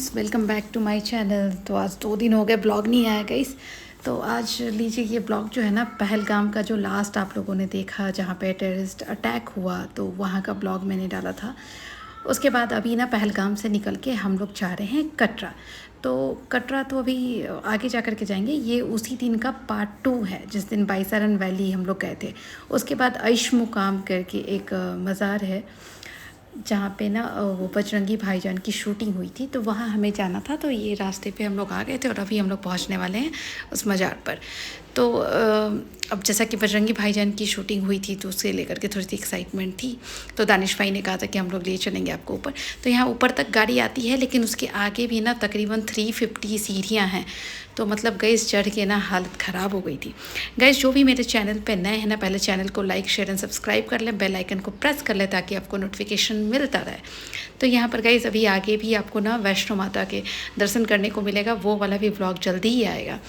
Friends, welcome back to my channel. तो आज 2 दिन हो गए ब्लॉग नहीं आया गाइस। तो आज लीजिए ये ब्लॉग जो है ना, पहलगाम का जो लास्ट आप लोगों ने देखा जहाँ पे टेररिस्ट अटैक हुआ, तो वहाँ का ब्लॉग मैंने डाला था। उसके बाद अभी ना पहलगाम से निकल के हम लोग जा रहे हैं कटरा। तो कटरा तो अभी आगे जा कर के जाएंगे। ये उसी दिन का पार्ट 2 है जिस दिन बाईसारन वैली हम लोग गए थे। उसके बाद ऐश मुकाम करके एक मज़ार है जहाँ पे ना वो बजरंगी भाईजान की शूटिंग हुई थी, तो वहाँ हमें जाना था। तो ये रास्ते पे हम लोग आ गए थे और अभी हम लोग पहुँचने वाले हैं उस मज़ार पर। तो अब जैसा कि बजरंगी भाईजान की शूटिंग हुई थी तो उसे लेकर के थोड़ी सी एक्साइटमेंट थी। तो दानिश भाई ने कहा था कि हम लोग ले चलेंगे आपको ऊपर। तो यहाँ ऊपर तक गाड़ी आती है, लेकिन उसके आगे भी ना तकरीबन 350 सीढ़ियाँ हैं। तो मतलब गैस चढ़ के ना हालत ख़राब हो गई थी। गैस जो भी मेरे चैनल पे नए हैं ना, पहले चैनल को लाइक शेयर एंड सब्सक्राइब कर लें, बेल आइकन को प्रेस कर लें ताकि आपको नोटिफिकेशन मिलता रहे। तो यहाँ पर गैस अभी आगे भी आपको ना वैष्णो माता के दर्शन करने को मिलेगा, वो वाला भी ब्लॉग जल्दी ही आएगा।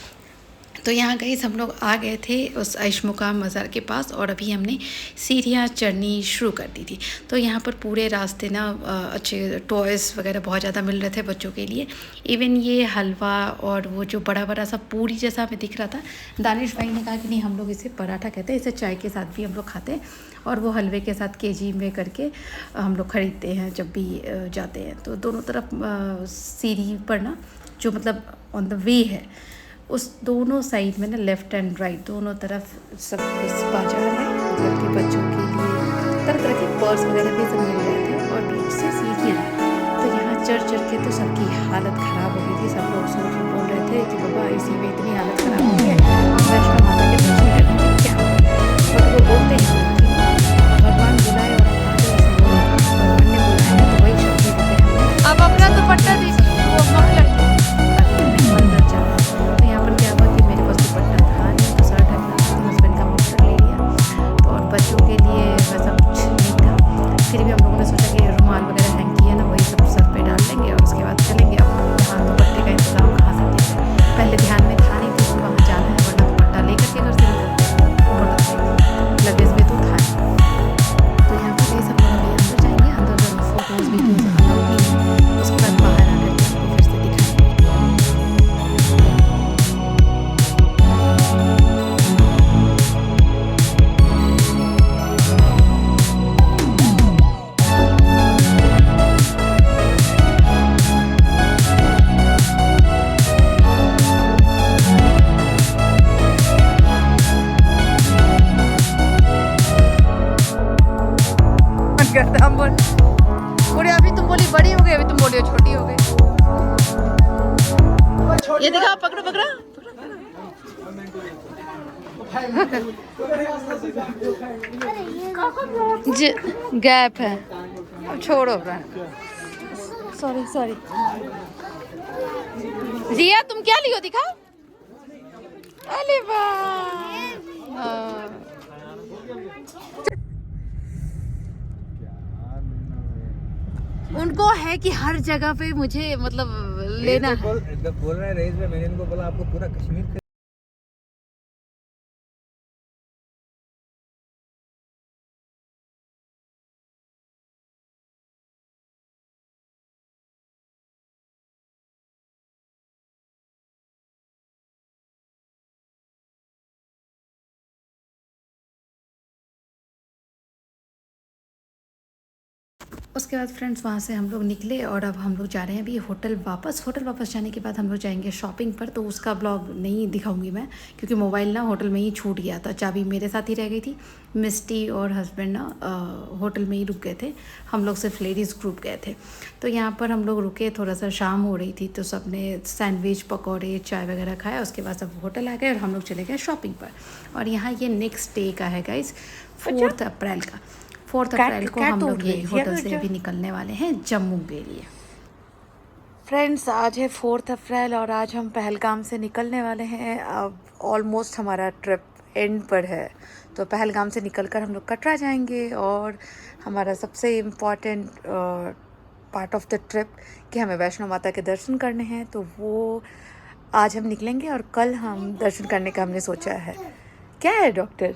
तो यहाँ गई हम लोग आ गए थे उस ऐश मुकाम मज़ार के पास और अभी हमने सीढ़ियाँ चढ़नी शुरू कर दी थी। तो यहाँ पर पूरे रास्ते ना अच्छे टॉयज़ वगैरह बहुत ज़्यादा मिल रहे थे बच्चों के लिए। इवन ये हलवा और वो जो बड़ा बड़ा सा पूरी जैसा हमें दिख रहा था, दानिश भाई ने कहा कि नहीं, हम लोग इसे पराठा कहते हैं, इसे चाय के साथ भी हम लोग खाते हैं और वो हलवे के साथ केजी में करके हम लोग ख़रीदते हैं जब भी जाते हैं। तो दोनों तरफ सीढ़ी पर ना, जो मतलब ऑन द वे है, उस दोनों साइड में ना लेफ़्ट एंड राइट दोनों तरफ सब कुछ बाजार है, मतलब कि बच्चों के लिए तरह तरह के पर्स वगैरह भी सब मिल रहे थे और बीच से सीढ़ियाँ हैं। तो यहाँ चढ़ के तो सबकी हालत ख़राब हो गई थी। सब लोग बोल रहे थे कि बाबा इसी में इतनी हालत ख़राब हो गई है, वैष्णो माता के दर्शन करने में क्या हो। बट वो बोलते हैं कि भगवान बुलाए और भगवान ने बुलाया है तो वही शक्ति देते हैं। अब अपना दुपट्टा दीजिए, वो मफलर अंदर जाना। तो यहाँ पर क्या हुआ कि मेरे पास दुपट्टा था नहीं, तो सर ढकना था, तो हस्बैंड का मफलर ले लिया। तो और बच्चों के लिए वैसा कुछ नहीं था। फिर भी हम लोगों ने सोचा कि रुमाल वगैरह हैंग किया ना, वही सब सर पे डाल लेंगे और उसके बाद चलेंगे। अब यहाँ दुपट्टे का इंतज़ाम कहाँ से किया जाए, पहले ध्यान में था नहीं कि वहाँ जाना है, वरना दुपट्टा लेकर के घर से निकलते लगेज में तो था। तो यहाँ पर ये सब लोग अभी अंदर जाएंगे, अंदर फोटोज़ वीडियोज़ अलाउड नहीं है। उसके बाद बाहर आकर के आपको फिर से दिखाएंगे। करता हम बोल पूरे। अभी तुम बोली बड़ी हो गई, अभी तुम बोली छोटी हो गई। ये दिखा, पकड़ो पकड़ो गैप है। अब छोड़ो, सॉरी सॉरी। जिया तुम क्या लियो, दिखा। अरे वाह, उनको है कि हर जगह पे मुझे मतलब लेना है। बोल रहे हैं रईस में, मैंने इनको बोला आपको पूरा कश्मीर उसके बाद फ्रेंड्स वहाँ से हम लोग निकले और अब हम लोग जा रहे हैं अभी होटल वापस जाने के बाद हम लोग जाएंगे शॉपिंग पर। तो उसका ब्लॉग नहीं दिखाऊंगी मैं, क्योंकि मोबाइल ना होटल में ही छूट गया था, चाबी मेरे साथ ही रह गई थी। मिस्टी और हस्बैंड ना होटल में ही रुक गए थे, हम लोग सिर्फ लेडीज़ ग्रुप गए थे। तो यहाँ पर हम लोग रुके, थोड़ा सा शाम हो रही थी, तो सब ने सैंडविच पकौड़े चाय वगैरह खाया। उसके बाद सब होटल आ गए और हम लोग चले गए शॉपिंग पर। और यहाँ ये नेक्स्ट डे का है गाइज, 4 अप्रैल का। 4 अप्रैल को हम लोग ये होटल से अभी निकलने वाले हैं जम्मू के लिए। फ्रेंड्स, आज है 4 अप्रैल और आज हम पहलगाम से निकलने वाले हैं। अब ऑलमोस्ट हमारा ट्रिप एंड पर है। तो पहलगाम से निकलकर हम लोग कटरा जाएंगे और हमारा सबसे important part of the trip कि हमें वैष्णो माता के दर्शन करने हैं, तो वो आज हम निकलेंगे और कल हम दर्शन करने का हमने सोचा है। क्या है डॉक्टर?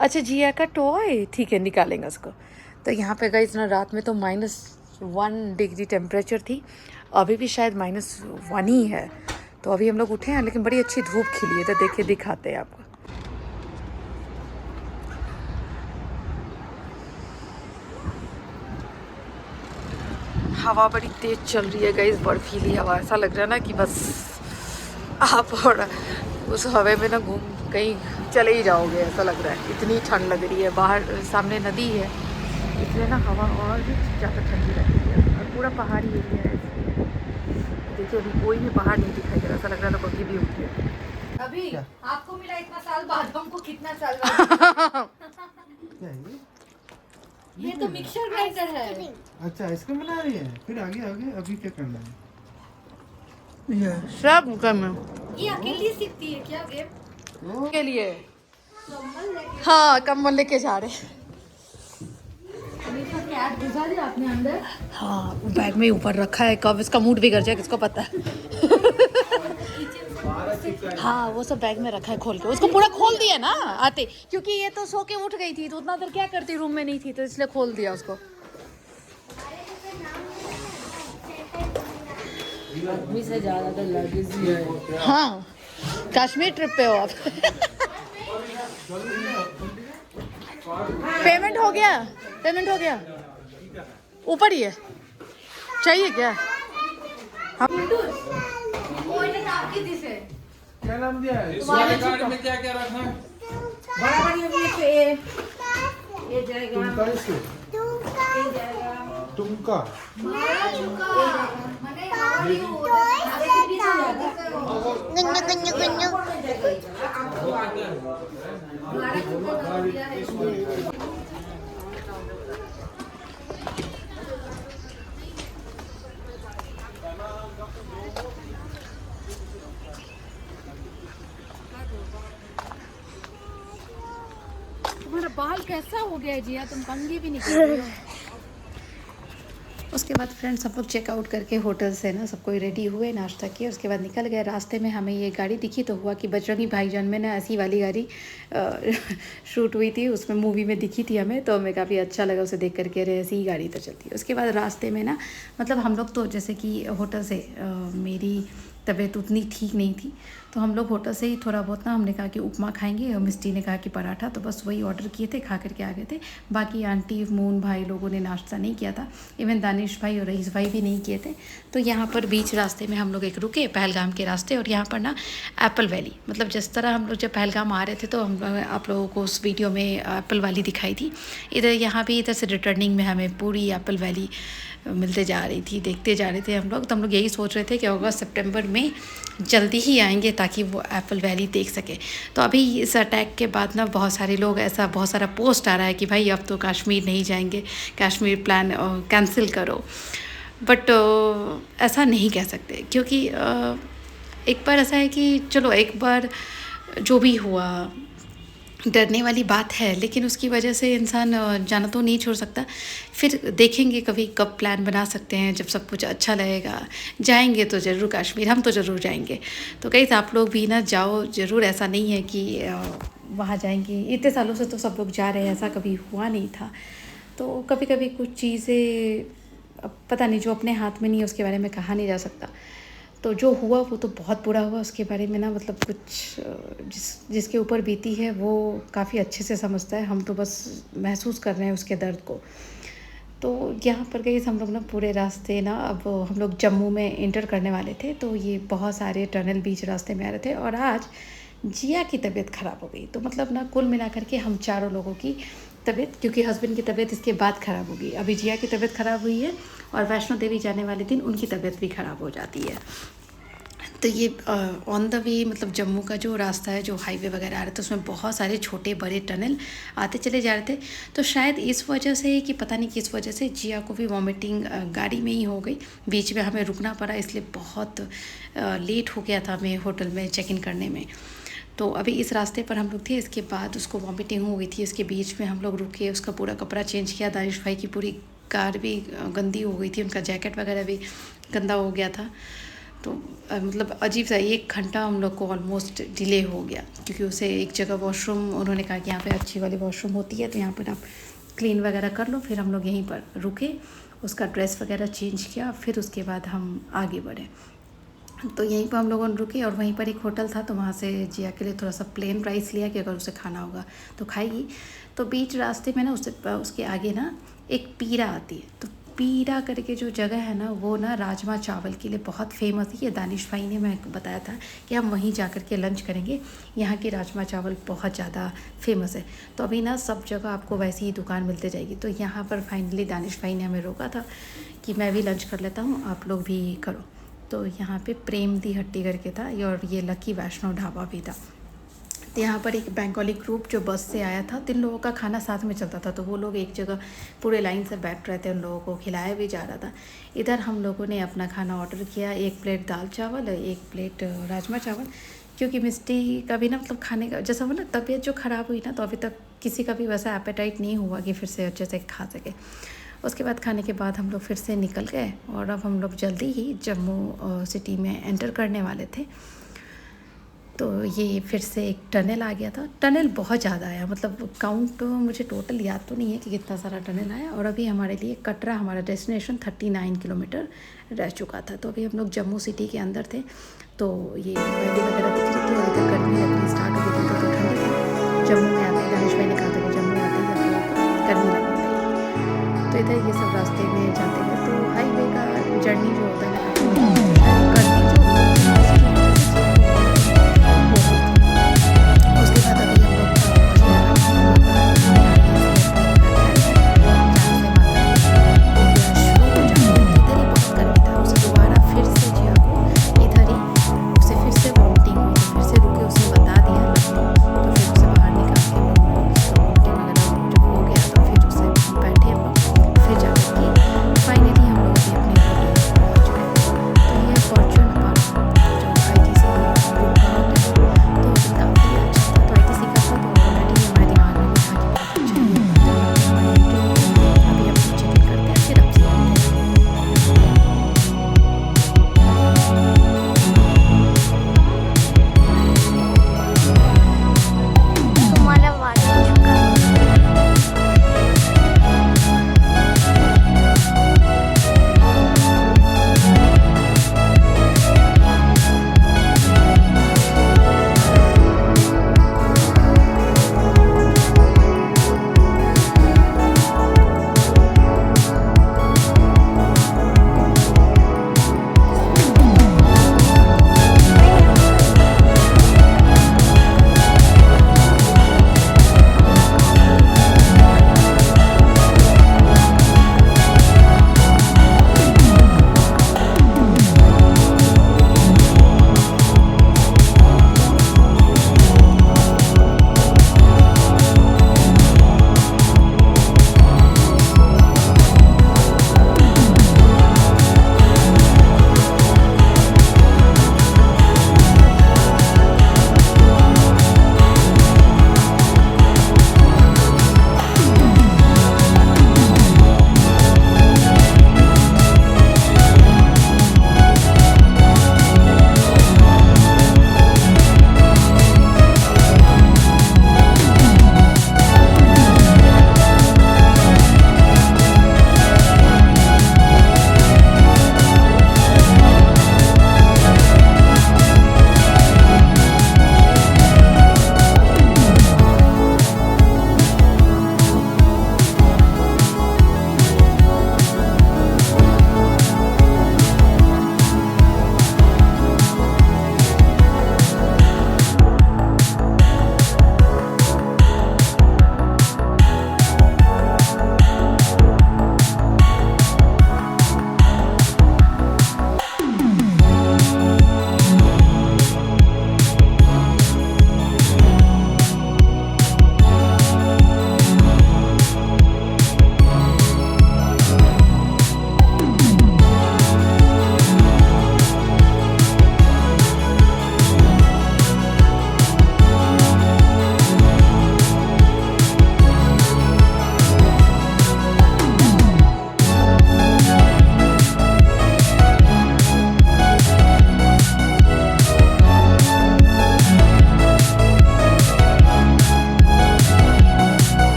अच्छा, जिया का टॉय, ठीक है, निकालेंगे उसको। तो यहाँ पे गई इतना रात में तो -1 डिग्री टेम्परेचर थी। अभी भी शायद -1 ही है। तो अभी हम लोग उठे हैं, लेकिन बड़ी अच्छी धूप खिली है, तो देखिए दिखाते हैं आपको। हवा बड़ी तेज चल रही है गाइस, बर्फीली हवा। ऐसा लग रहा है ना कि बस आप और उस हवा में ना घूम कहीं चले ही जाओगे, ऐसा लग रहा है। इतनी ठंड लग रही है, बाहर सामने नदी है, इसलिए ना हवा और भी ज़्यादा ठंडी लग रही है। और पूरा पहाड़ी एरिया है, इसलिए देखिए अभी कोई भी पहाड़ नहीं दिखाई दे रहा। ऐसा लग रहा था बग्गी भी उठ गया। अभी आपको मिला इतना साल बाद, हमको कितना साल बाद। ये तो मिक्सर ग्राइंडर है। अच्छा, इसको बना रही है। फिर आगे आगे अभी क्या करना है? ये सब कम है ये अकेली सीखती है क्या गेम? के लिए। हाँ, कंबल लेके जा रहे हैं। कैट घुसा दिया आपने अंदर? हाँ, वो बैग में ऊपर रखा है, कब इसका मूड बिगड़ जाए किसको पता है। हाँ, वो सब बैग में रखा है खोल के। उसको पूरा खोल दिया ना आते, क्योंकि ये तो सो के उठ गई थी, तो उतना देर क्या करती, रूम में नहीं थी, तो इसलिए खोल दिया उसको। आदमी से ज्यादा तो लगेज ही है। हाँ, कश्मीर ट्रिप पे हो आप। पेमेंट हो गया? पेमेंट हो गया? ऊपर ही है, चाहिए क्या? क्या नाम दिया है? कार्ड में क्या क्या रखा है? ये जाएगा, तुमका इससे ये जाएगा, तुमका तुम्हारा बाल कैसा हो गया है जिया, तुम कंघी भी नहीं कर रही हो। उसके बाद फ्रेंड्स सब लोग चेकआउट करके होटल से ना सब कोई रेडी हुए, नाश्ता किए, उसके बाद निकल गए। रास्ते में हमें ये गाड़ी दिखी तो हुआ कि बजरंगी भाईजान में ना ऐसी वाली गाड़ी शूट हुई थी, उसमें मूवी में दिखी थी हमें, तो हमें काफ़ी अच्छा लगा उसे देख करके, अरे ऐसी ही गाड़ी तो चलती है। उसके बाद रास्ते में ना मतलब हम लोग तो जैसे कि होटल से मेरी तबीयत उतनी ठीक नहीं थी, तो हम लोग होटल से ही थोड़ा बहुत ना हमने कहा कि उपमा खाएंगे, और मिस्टी ने कहा कि पराठा, तो बस वही ऑर्डर किए थे, खा करके आ गए थे। बाकी आंटी, मून भाई लोगों ने नाश्ता नहीं किया था, इवन दानिश भाई और रईस भाई भी नहीं किए थे। तो यहाँ पर बीच रास्ते में हम लोग एक रुके, पहलगाम के रास्ते, और यहाँ पर ना एप्पल वैली, मतलब जिस तरह हम लोग जब पहलगाम आ रहे थे तो हम आप लोगों को उस वीडियो में एप्पल वैली दिखाई थी, इधर यहाँ भी इधर से रिटर्निंग में हमें पूरी एप्पल वैली मिलते जा रही थी, देखते जा रहे थे हम लोग। तो हम लोग यही सोच रहे थे कि अगस्त सितंबर में जल्दी ही आएंगे ताकि वो एप्पल वैली देख सके। तो अभी इस अटैक के बाद ना बहुत सारे लोग, ऐसा बहुत सारा पोस्ट आ रहा है कि भाई अब तो कश्मीर नहीं जाएंगे, कश्मीर प्लान कैंसिल करो। बट ऐसा नहीं कह सकते, क्योंकि एक बार ऐसा है कि चलो एक बार जो भी हुआ डरने वाली बात है, लेकिन उसकी वजह से इंसान जाना तो नहीं छोड़ सकता। फिर देखेंगे कभी कब प्लान बना सकते हैं, जब सब कुछ अच्छा लगेगा जाएंगे तो ज़रूर कश्मीर, हम तो ज़रूर जाएंगे। तो कहीं आप लोग भी ना जाओ ज़रूर, ऐसा नहीं है कि वहाँ जाएंगे। इतने सालों से तो सब लोग जा रहे हैं, ऐसा कभी हुआ नहीं था। तो कभी कभी कुछ चीज़ें पता नहीं, जो अपने हाथ में नहीं है उसके बारे में कहा नहीं जा सकता। तो जो हुआ वो तो बहुत बुरा हुआ, उसके बारे में ना मतलब कुछ जिसके ऊपर बीती है वो काफ़ी अच्छे से समझता है, हम तो बस महसूस कर रहे हैं उसके दर्द को। तो यहाँ पर गई हम लोग ना पूरे रास्ते ना, अब हम लोग जम्मू में इंटर करने वाले थे, तो ये बहुत सारे टनल बीच रास्ते में आ रहे थे। और आज जिया की तबीयत ख़राब हो गई, तो मतलब ना कुल मिलाकर के हम चारों लोगों की तबीयत, क्योंकि हस्बैंड की तबीयत इसके बाद ख़राब होगी, अभी जिया की तबीयत ख़राब हुई है, और वैष्णो देवी जाने वाले दिन उनकी तबीयत भी ख़राब हो जाती है। तो ये ऑन द वे, मतलब जम्मू का जो रास्ता है, जो हाईवे वगैरह आ रहे थे, उसमें बहुत सारे छोटे बड़े टनल आते चले जा रहे थे। तो शायद इस वजह से कि पता नहीं किस वजह से जिया को भी वॉमिटिंग गाड़ी में ही हो गई, बीच में हमें रुकना पड़ा, इसलिए बहुत लेट हो गया था हमें होटल में चेक इन करने में। तो अभी इस रास्ते पर हम लोग थे, इसके बाद उसको वॉमिटिंग हो गई थी, इसके बीच में हम लोग रुके, उसका पूरा कपड़ा चेंज किया, दानिश भाई की पूरी कार भी गंदी हो गई थी, उनका जैकेट वगैरह भी गंदा हो गया था। तो मतलब अजीब सा 1 घंटा हम लोग को ऑलमोस्ट डिले हो गया, क्योंकि उसे एक जगह वॉशरूम, उन्होंने कहा कि यहाँ पे अच्छी वाली वॉशरूम होती है, तो यहाँ पर आप क्लीन वगैरह कर लो। फिर हम लोग यहीं पर रुके, उसका ड्रेस वगैरह चेंज किया, फिर उसके बाद हम आगे बढ़े। तो यहीं पर हम लोगों ने रुके और वहीं पर एक होटल था, तो वहाँ से जिया के लिए थोड़ा सा प्लेन राइस लिया कि अगर उसे खाना होगा तो खाएगी। तो बीच रास्ते में ना उसके आगे ना एक पीरा आती है, तो पीरा करके जो जगह है ना वो ना राजमा चावल के लिए बहुत फेमस है। ये दानिश भाई ने मैं बताया था कि हम वहीं जा कर के लंच करेंगे, यहाँ के राजमा चावल बहुत ज़्यादा फेमस है। तो अभी ना सब जगह आपको वैसी ही दुकान मिलते जाएगी। तो यहाँ पर फाइनली दानिश भाई ने हमें रोका था कि मैं भी लंच कर लेता हूँ, आप लोग भी करो। तो यहाँ पे प्रेम दी हट्टी करके था और ये लकी वैष्णो ढाबा भी था। तो यहाँ पर एक बंगाली ग्रुप जो बस से आया था, 3 लोगों का खाना साथ में चलता था, तो वो लोग एक जगह पूरे लाइन से बैठ रहे थे, उन लोगों को खिलाया भी जा रहा था। इधर हम लोगों ने अपना खाना ऑर्डर किया, 1 प्लेट दाल चावल, 1 प्लेट राजमा चावल, क्योंकि मिस्टी का भी ना मतलब खाने का जैसा हो ना, तबीयत जो ख़राब हुई ना, तो अभी तक किसी का भी वैसा एपेटाइट नहीं हुआ कि फिर से अच्छे से खा सके। उसके बाद खाने के बाद हम लोग फिर से निकल गए और अब हम लोग जल्दी ही जम्मू सिटी में एंटर करने वाले थे। तो ये फिर से एक टनल आ गया था। टनल बहुत ज़्यादा आया, मतलब काउंट मुझे टोटल याद तो नहीं है कि कितना सारा टनल आया। और अभी हमारे लिए कटरा, हमारा डेस्टिनेशन 39 किलोमीटर रह चुका था। तो अभी हम लोग जम्मू सिटी के अंदर थे, तो ये वैली वगैरह दिख रही थी और इधर गर्मी लगनी स्टार्ट हो गई थी, तो ठंडी थी। जम्मू में आते दानिश भाई ने कहा था कि जम्मू आते ही गर्मी लगने लगी। तो इधर ये सब रास्ते में जाते हैं, तो हाईवे का जर्नी जो होता है उसके बाद अभी हम लोग दोबारा फिर से जिया को इधर ही उसे फिर से वॉमिटिंग हुई, फिर से रुके, उसने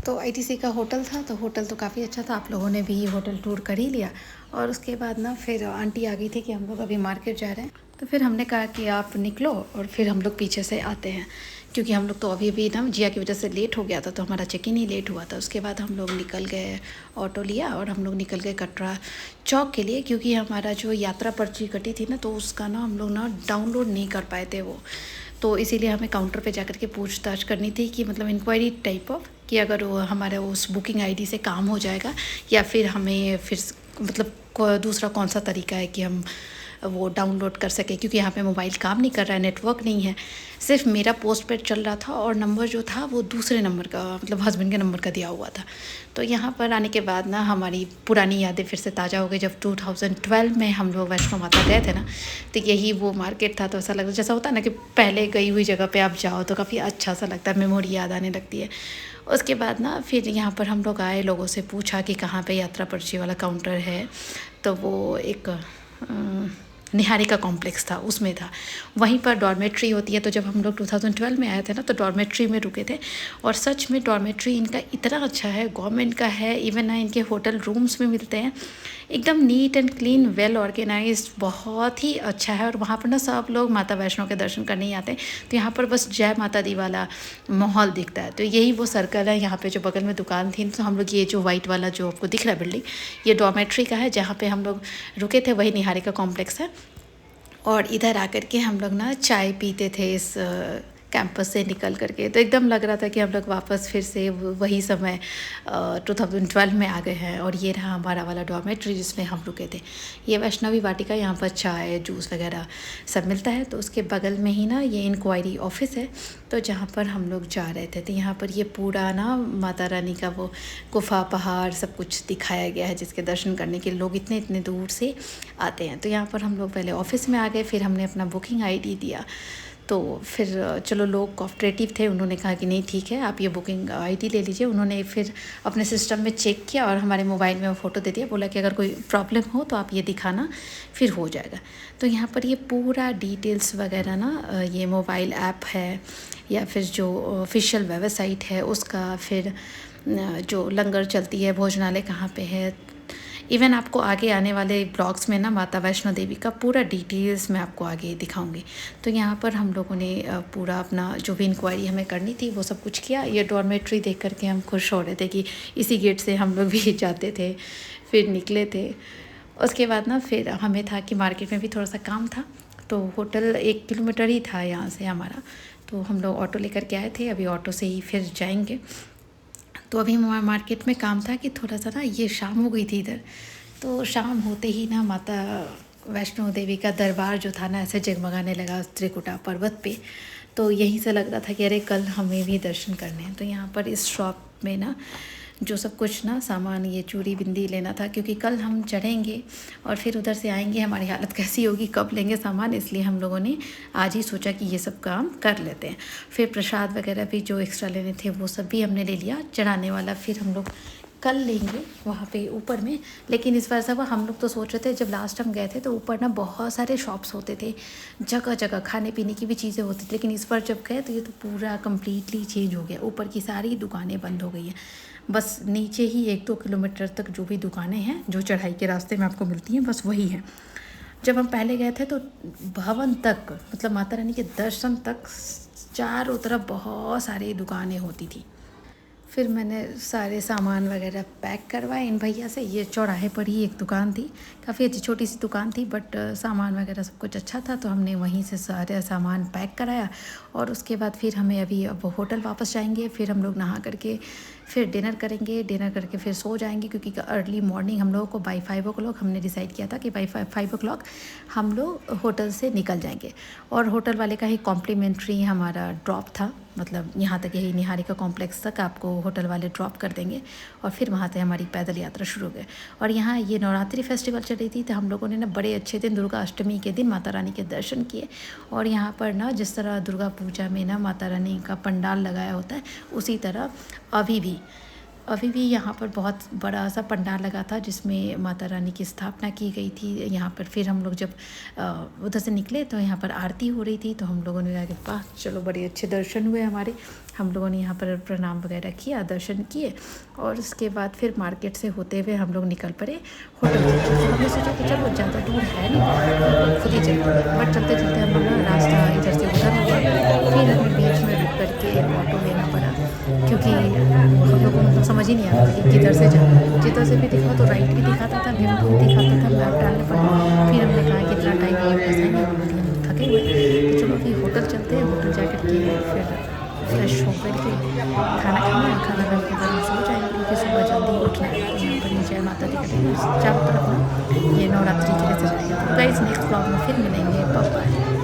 तो आईटीसी का होटल था, तो होटल तो काफ़ी अच्छा था, आप लोगों ने भी होटल टूर कर ही लिया। और उसके बाद ना फिर आंटी आ गई थी कि हम लोग अभी मार्केट जा रहे हैं, तो फिर हमने कहा कि आप निकलो और फिर हम लोग पीछे से आते हैं, क्योंकि हम लोग तो अभी ना जिया की वजह से लेट हो गया था, तो हमारा चेक इन ही लेट हुआ था। उसके बाद हम लोग निकल गए, ऑटो लिया और हम लोग निकल गए कटरा चौक के लिए, क्योंकि हमारा जो यात्रा पर्ची कटी थी ना, तो उसका ना हम लोग ना डाउनलोड नहीं कर पाए थे वो, तो इसीलिए हमें काउंटर पे जाकर के पूछताछ करनी थी कि मतलब इंक्वायरी टाइप ऑफ, कि अगर वो हमारे उस बुकिंग आईडी से काम हो जाएगा या फिर हमें फिर मतलब दूसरा कौन सा तरीका है कि हम वो डाउनलोड कर सके, क्योंकि यहाँ पे मोबाइल काम नहीं कर रहा है, नेटवर्क नहीं है, सिर्फ मेरा पोस्ट पेड चल रहा था और नंबर जो था वो दूसरे नंबर का, मतलब हस्बैंड के नंबर का दिया हुआ था। तो यहाँ पर आने के बाद ना हमारी पुरानी यादें फिर से ताज़ा हो गई। जब 2012 में हम लोग वैष्णो माता गए थे ना, तो यही वो मार्केट था, तो ऐसा लगता जैसा होता है ना कि पहले गई हुई जगह पर आप जाओ तो काफ़ी अच्छा सा लगता है, मेमोरी याद आने लगती है। उसके बाद ना फिर यहाँ पर हम लोग आए, लोगों से पूछा कि कहाँ पे यात्रा पर्ची वाला काउंटर है, तो वो एक निहारिका कॉम्प्लेक्स था, उसमें था। वहीं पर डॉर्मेट्री होती है, तो जब हम लोग 2012 में आए थे ना, तो डॉर्मेट्री में रुके थे। और सच में डॉर्मेट्री इनका इतना अच्छा है, गवर्नमेंट का है, इवन ना इनके होटल रूम्स में मिलते हैं, एकदम neat and clean, well organised, बहुत ही अच्छा है। और वहाँ पर ना सब लोग माता वैष्णो के दर्शन करने ही आते हैं, तो यहाँ पर बस जय माता दी वाला माहौल दिखता है। तो यही वो सर्कल है, यहाँ पे जो बगल में दुकान थी, तो हम लोग ये जो वाइट वाला जो आपको दिख रहा है बिल्डिंग, ये डॉर्मेट्री का है, जहाँ पे हम लोग रुके थे, वही निहारिका कॉम्प्लेक्स है। और इधर आकर के हम लोग ना चाय पीते थे इस कैंपस से निकल करके, तो एकदम लग रहा था कि हम लोग वापस फिर से वही समय 2012 में आ गए हैं। और ये रहा हमारा वाला डॉर्मेट्री जिसमें हम रुके थे। ये वैष्णवी वाटिका, यहाँ पर चाय जूस वगैरह सब मिलता है। तो उसके बगल में ही ना ये इंक्वायरी ऑफिस है, तो जहाँ पर हम लोग जा रहे थे। तो यहाँ पर ये पूरा ना माता रानी का वो गुफा, पहाड़ सब कुछ दिखाया गया है, जिसके दर्शन करने के लिए लोग इतने इतने दूर से आते हैं। तो यहाँ पर हम लोग पहले ऑफिस में आ गए, फिर हमने अपना बुकिंग आईडी दिया। तो फिर चलो लोग कोऑपरेटिव थे, उन्होंने कहा कि नहीं ठीक है, आप ये बुकिंग आईडी ले लीजिए। उन्होंने फिर अपने सिस्टम में चेक किया और हमारे मोबाइल में वो फ़ोटो दे दिया, बोला कि अगर कोई प्रॉब्लम हो तो आप ये दिखाना, फिर हो जाएगा। तो यहाँ पर ये पूरा डिटेल्स वगैरह ना, ये मोबाइल ऐप है या फिर जो ऑफिशियल वेबसाइट है उसका, फिर जो लंगर चलती है, भोजनालय कहाँ पे है, इवन आपको आगे आने वाले ब्लॉग्स में ना माता वैष्णो देवी का पूरा डिटेल्स मैं आपको आगे दिखाऊंगी। तो यहाँ पर हम लोगों ने पूरा अपना जो भी इंक्वायरी हमें करनी थी वो सब कुछ किया। ये डॉर्मेट्री देख करके हम खुश हो रहे थे कि इसी गेट से हम लोग भी जाते थे, फिर निकले थे। उसके बाद ना फिर हमें था कि मार्केट में भी थोड़ा सा काम था, तो होटल 1 किलोमीटर ही था यहाँ से हमारा, तो हम लोग ऑटो लेकर के आए थे, अभी ऑटो से ही फिर जाएंगे। तो अभी हमारा मार्केट में काम था कि थोड़ा सा ना ये शाम हो गई थी इधर, तो शाम होते ही ना माता वैष्णो देवी का दरबार जो था ना ऐसे जगमगाने लगा त्रिकुटा पर्वत पे। तो यहीं से लग रहा था कि अरे कल हमें भी दर्शन करने हैं। तो यहाँ पर इस शॉप में ना जो सब कुछ ना सामान, ये चूड़ी बिंदी लेना था, क्योंकि कल हम चढ़ेंगे और फिर उधर से आएंगे, हमारी हालत कैसी होगी, कब लेंगे सामान, इसलिए हम लोगों ने आज ही सोचा कि ये सब काम कर लेते हैं। फिर प्रसाद वगैरह भी जो एक्स्ट्रा लेने थे वो सब भी हमने ले लिया, चढ़ाने वाला फिर हम लोग कल लेंगे वहाँ पे ऊपर में। लेकिन इस बार सब हम लोग तो सोच रहे थे, जब लास्ट टाइम गए थे तो ऊपर ना बहुत सारे शॉप्स होते थे, जगह जगह खाने पीने की भी चीज़ें होती थी। लेकिन इस बार जब गए तो ये तो पूरा कम्प्लीटली चेंज हो गया, ऊपर की सारी दुकानें बंद हो गई हैं, बस नीचे ही 1-2 किलोमीटर तक जो भी दुकानें हैं जो चढ़ाई के रास्ते में आपको मिलती हैं बस वही हैं। जब हम पहले गए थे तो भवन तक, मतलब माता रानी के दर्शन तक चारों तरफ बहुत सारी दुकानें होती थी। फिर मैंने सारे सामान वगैरह पैक करवाए इन भैया से। ये चौराहे पर ही एक दुकान थी, काफ़ी अच्छी छोटी सी दुकान थी, बट सामान वगैरह सब कुछ अच्छा था, तो हमने वहीं से सारे सामान पैक कराया। और उसके बाद फिर हमें अभी अब होटल वापस जाएंगे, फिर हम लोग नहा करके फिर डिनर करेंगे, डिनर करके फिर सो जाएंगे, क्योंकि अर्ली मॉर्निंग हम लोगों को बाई 5 o'clock हमने डिसाइड किया था कि बाई 5 o'clock हम लोग होटल से निकल जाएंगे। और होटल वाले का ही कॉम्प्लीमेंट्री हमारा ड्रॉप था, मतलब यहाँ तक यही निहारिका कॉम्प्लेक्स तक आपको होटल वाले ड्रॉप कर देंगे और फिर वहाँ से हमारी पैदल यात्रा शुरू हो गई। और यहाँ ये नवरात्रि फेस्टिवल चल रही थी, तो हम लोगों ने ना बड़े अच्छे दिन दुर्गा अष्टमी के दिन माता रानी के दर्शन किए। और यहाँ पर ना जिस तरह दुर्गा पूजा में ना माता रानी का पंडाल लगाया होता है, उसी तरह अभी भी अभी भी यहाँ पर बहुत बड़ा सा पंडाल लगा था जिसमें माता रानी की स्थापना की गई थी यहाँ पर। फिर हम लोग जब उधर से निकले तो यहाँ पर आरती हो रही थी, तो हम लोगों ने कहा कि वाह चलो बड़े अच्छे दर्शन हुए हमारे। हम लोगों ने यहाँ पर प्रणाम वगैरह किया, दर्शन किए, और उसके बाद फिर मार्केट से होते हुए हम लोग निकल पड़े होटल के लिए। तो हमने सोचा कि चलो ज़्यादा दूर है नहीं, खुद ही चलते हैं। बट चलते चलते हम लोग ना रास्ता इधर से उधर हो गया, फिर हमें बीच में रुक करके ऑटो लेना पड़ा, क्योंकि हम लोगों को समझ ही नहीं आ रहा था कि किधर से जाना। जिधर से भी दिखा तो राइट भी दिखाता था, लेफ्ट भी दिखाता था, मैप डालने पड़ा। फिर हमने कहा कि इतना टाइम ये फंसाएंगे, हम थके हुए, तो चलो अभी होटल चलते हैं। होटल जा कर के फिर फ्रेश हो करके खाना खाना खा के बाद सो जाएंगे, क्योंकि सुबह जल्दी उठना है। तो यहाँ पर जय माता दी का चारों तरफ ना ये नवरात्रि के लिए सजाएंगे। तो गाइस नेक्स्ट ब्लॉग में फिर मिलेंगे, बाय बाय।